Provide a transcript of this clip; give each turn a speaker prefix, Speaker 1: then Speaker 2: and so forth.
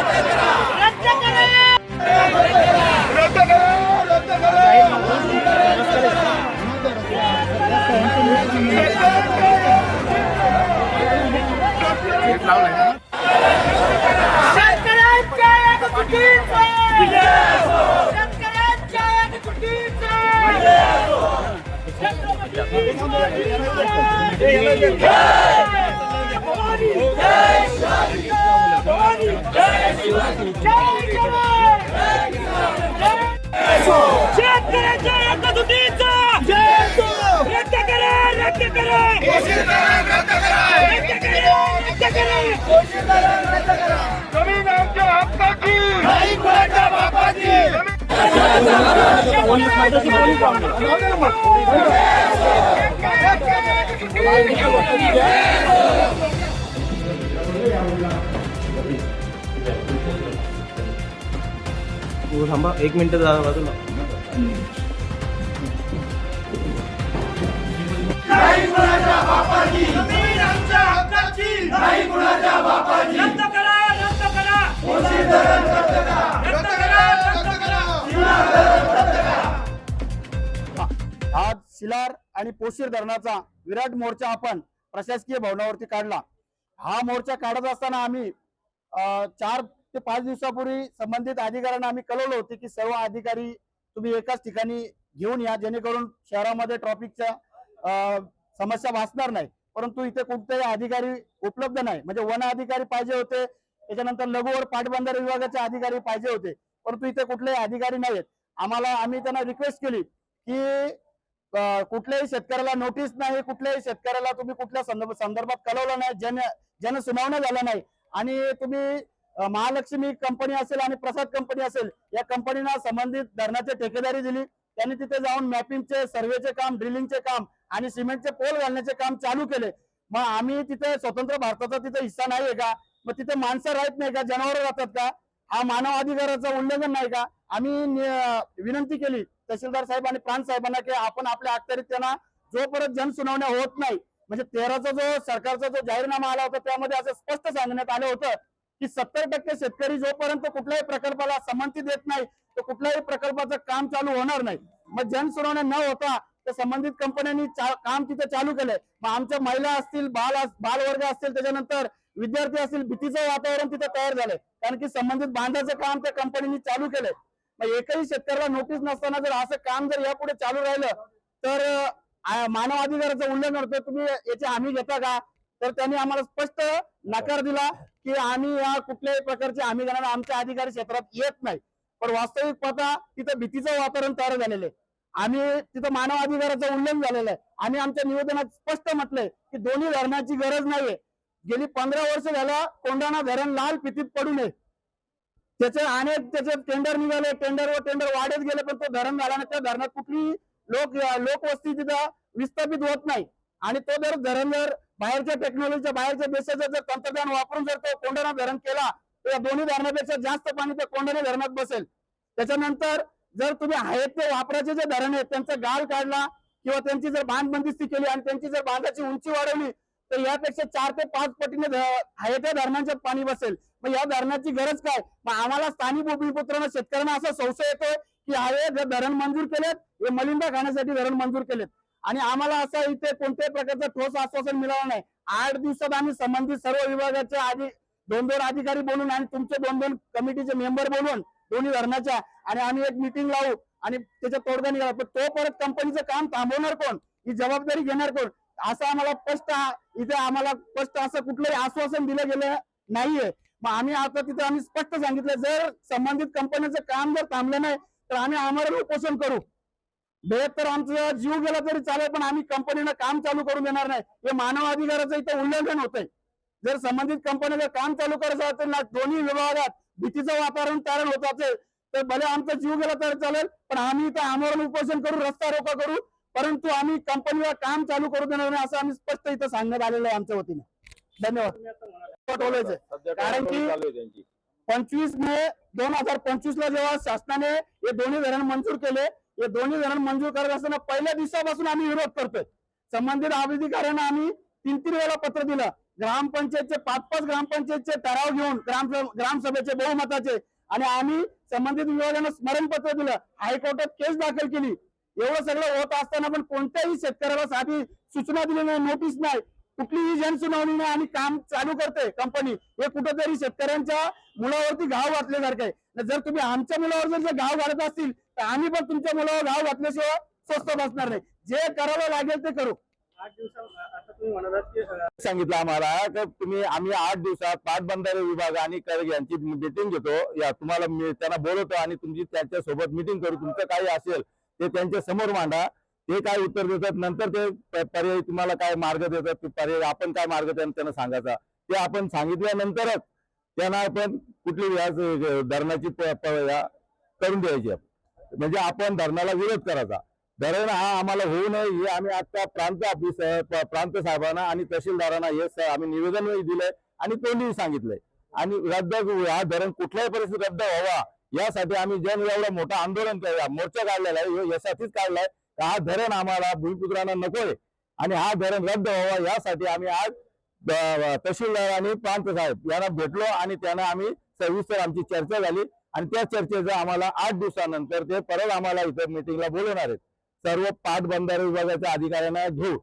Speaker 1: जमीन आमच्या हक्काची नाही कोणाच्या बापाची
Speaker 2: थांबा 1 मिनिट बाजूला
Speaker 1: नाही कोणाच्या बापाची जमीन आमच्या हक्काची नाही कोणाच्या बापाची रद्द करा कोशी धरण रद्द करा
Speaker 3: आज शिलार आणि पोशीर धरणाचा विराट मोर्चा आपण प्रशासकीय भवनावरती काढला। हा मोर्चा काढत असताना आम्ही 4 ते 5 दिवसापूर्वी संबंधित अधिकाऱ्यांना आम्ही कळवलं होते की सर्व अधिकारी तुम्ही एकाच ठिकाणी घेऊन या, जेणेकरून शहरामध्ये ट्रॅफिकच्या समस्या भासणार नाही। परंतु इथे कुठलेही अधिकारी उपलब्ध नाही, म्हणजे वन अधिकारी पाहिजे होते, त्याच्यानंतर लघु व पाटबंधारे विभागाचे अधिकारी पाहिजे होते, परंतु इथे कुठलेही अधिकारी नाहीत। आम्ही त्यांना रिक्वेस्ट केली की कुठल्याही शेतकऱ्याला नोटीस नाही, कुठल्याही शेतकऱ्याला तुम्ही कुठल्या संदर्भात कळवलं नाही, जनसुनावणी झालं नाही, आणि तुम्ही महालक्ष्मी कंपनी असेल आणि प्रसाद कंपनी असेल या कंपनीला संबंधित धरणाची ठेकेदारी दिली। त्यांनी तिथे जाऊन मॅपिंगचे, सर्वेचे काम, ड्रिलिंगचे काम आणि सिमेंटचे पोल घालण्याचे काम चालू केले। मग आम्ही तिथे स्वतंत्र भारताचा तिथे हिस्सा नाहीये का? मग तिथे माणसं राहत नाही का? जनावर राहतात का? हा मानव अधिकाराचं उल्लंघन नाही का? आम्ही विनंती केली तहसीलदार साहेब आणि प्रांत साहेबांना की आपण आपल्या अखत्यारीत त्यांना जोपर्यंत जनसुनावण्या होत नाही, म्हणजे 13चा जो सरकारचा जो जाहीरनामा आला होता त्यामध्ये असं स्पष्ट सांगण्यात आलं होतं की 70% शेतकरी जोपर्यंत कुठल्याही प्रकल्पाला संमती देत नाही तर कुठल्याही प्रकल्पाचं काम चालू होणार नाही। मग जनसुनावण्या न होता तर संबंधित कंपन्यांनी काम तिथे चालू केलंय। मग आमच्या महिला असतील, बालवर्ग असतील, त्याच्यानंतर विद्यार्थी असतील, भीतीचं वातावरण तिथे तयार झालंय, कारण की संबंधित बांधाचं काम त्या कंपनीने चालू केलंय। मग एकही शेतकऱ्याला नोटीस नसताना जर असं काम जर यापुढे चालू राहिलं तर मानव अधिकाराचं उल्लंघन होतं। तुम्ही याची हमी घेता का? तर त्यांनी आम्हाला स्पष्ट नकार दिला की आम्ही या कुठल्याही प्रकारची हमी घेणार, आमच्या अधिकारी क्षेत्रात येत नाही। पण वास्तविक पाहता तिथे भीतीचं वातावरण तयार झालेलं आहे, आम्ही तिथं मानव अधिकाराचं उल्लंघन झालेलं आहे। आम्ही आमच्या निवेदनात स्पष्ट म्हटलंय की दोन्ही धरणाची गरज नाहीये। गेली 15 वर्ष झालं कोंढाणा धरण लाल फितीत पडू नये, त्याचे टेंडर निघाले, टेंडर वाढत गेले, पण तो धरण झाला नाही। त्या धरणात कुठली लोकवस्ती तिथं विस्थापित होत नाही, आणि तो जर धरण जर बाहेरच्या टेक्नॉलॉजीच्या, बाहेरच्या देशाचं जर तंत्रज्ञान वापरून जर तो कोंढाणा धरण केला तर या दोन्ही धरणापेक्षा जास्त पाणी त्या कोंढाणा धरणात बसेल। त्याच्यानंतर जर तुम्ही आहेत ते वापराचे जे धरण आहेत त्यांचा गाळ काढला किंवा त्यांची जर बांध बंदिस्ती केली आणि त्यांची जर बांधाची उंची वाढवली तर यापेक्षा 4 ते 5 पटीने आहे त्या धरणांच्यात पाणी बसेल। मग या धरणाची गरज काय? मग आम्हाला स्थानिक भूमिपुत्रांना, शेतकऱ्यांना असा संशय येतोय की हे धरण मंजूर केलेत, हे मलिंदा खाण्यासाठी धरण मंजूर केलेत, आणि आम्हाला असं इथे कोणत्याही प्रकारचं ठोस आश्वासन मिळालं नाही। 8 दिवसात आम्ही संबंधित सर्व विभागाचे 2 अधिकारी बोलून आणि तुमचे 2 कमिटीचे मेंबर बोलून दोन्ही धरणाच्या, आणि आम्ही एक मीटिंग लावू आणि त्याच्या तोडगा निघाला, पण तो परत कंपनीचं काम थांबवणार कोण? ही जबाबदारी घेणार कोण? असं आम्हाला स्पष्ट असं कुठलंही आश्वासन दिलं गेलं नाहीये। मग आम्ही आता तिथे आम्ही स्पष्ट सांगितलं जर संबंधित कंपनीचं काम जर थांबलं नाही तर आम्ही आमरण उपोषण करू। बेहत्तर आमचा जीव गेला तरी चालेल, पण आम्ही कंपनीला काम चालू करून देणार नाही। हे मानव अधिकाराचं इथं उल्लंघन होतंय। जर संबंधित कंपनीला काम चालू करायचं असेल ना, दोन्ही विभागात भीतीचं वातावरण तयार होत असेल तर भले आमचा जीव गेला तरी चालेल, पण आम्ही इथं आमरण उपोषण करू, रस्ता रोका करू, परंतु आम्ही कंपनीला काम चालू करू देणार नाही असं आम्ही स्पष्ट इथं सांगण्यात आलेलं आहे आमच्या वतीने। धन्यवाद। कारण की 25 मे 2025 ला जेव्हा शासनाने हे दोन्ही धरण मंजूर केले, हे दोन्ही धरण मंजूर करत असताना पहिल्या दिवसापासून आम्ही विरोध करतोय। संबंधित अधिकाऱ्यांना आम्ही 3 वेळा पत्र दिलं ग्रामपंचायतचे 5-5 ग्रामपंचायतचे ठराव घेऊन ग्रामसभेचे बहुमताचे आणि आम्ही संबंधित विभागानं स्मरणपत्र दिलं, हायकोर्टात केस दाखल केली. एवढं सगळं होत असताना पण कोणत्याही शेतकऱ्याला साधी सूचना दिली नाही, नोटीस नाही, कुठलीही जनसुनावणी नाही आणि काम चालू करते कंपनी. हे कुठेतरी शेतकऱ्यांच्या मुलावरती घाव घातल्यासारखं आहे. जर तुम्ही आमच्या मुलावर जर घाव घालत असतील तर आम्ही पण तुमच्या मुलावर घाव घातल्याशिवाय स्वस्त बसणार नाही. जे करावं लागेल ते करू.
Speaker 2: 8 दिवसात आता तुम्ही म्हणालात की
Speaker 4: सांगितलं आम्हाला की आम्ही 8 दिवसात पाटबंधारे विभाग आणि कर्ज यांची मीटिंग घेतो. या तुम्हाला त्यांना बोलवतो आणि तुमची त्यांच्या सोबत मीटिंग करू. तुमचं काही असेल ते त्यांच्या समोर मांडा. ते काय उत्तर देतात नंतर ते पर्याय तुम्हाला काय मार्ग देतात ते पर्याय आपण काय मार्ग त्यांना सांगायचा ते आपण सांगितल्यानंतरच त्यांना आपण कुठली धरणाची करून द्यायची. म्हणजे आपण धरणाला विरोध करायचा. धरण हा आम्हाला होऊ नये हे आम्ही आता प्रांत साहेबांना आणि तहसीलदारांना हे आम्ही निवेदन दिलंय आणि तोंडी सांगितलंय. आणि हा धरण कुठल्याही परिस्थितीत रद्द व्हावा यासाठी आम्ही एवढं मोठं आंदोलन मोर्चा काढलेला आहे. यासाठीच काढलाय. हा धरण आम्हाला भूमिपुत्रांना नकोय आणि हा धरण रद्द व्हावा यासाठी आम्ही आज तहसीलदार आणि प्रांत साहेब यांना भेटलो आणि त्यांना आम्ही सविस्तर आमची चर्चा झाली आणि त्या चर्चेचं आम्हाला 8 दिवसानंतर ते परत आम्हाला इथं मीटिंगला बोलवणार आहेत. सर्व पाटबंधारे विभागाच्या अधिकाऱ्यांना घेऊ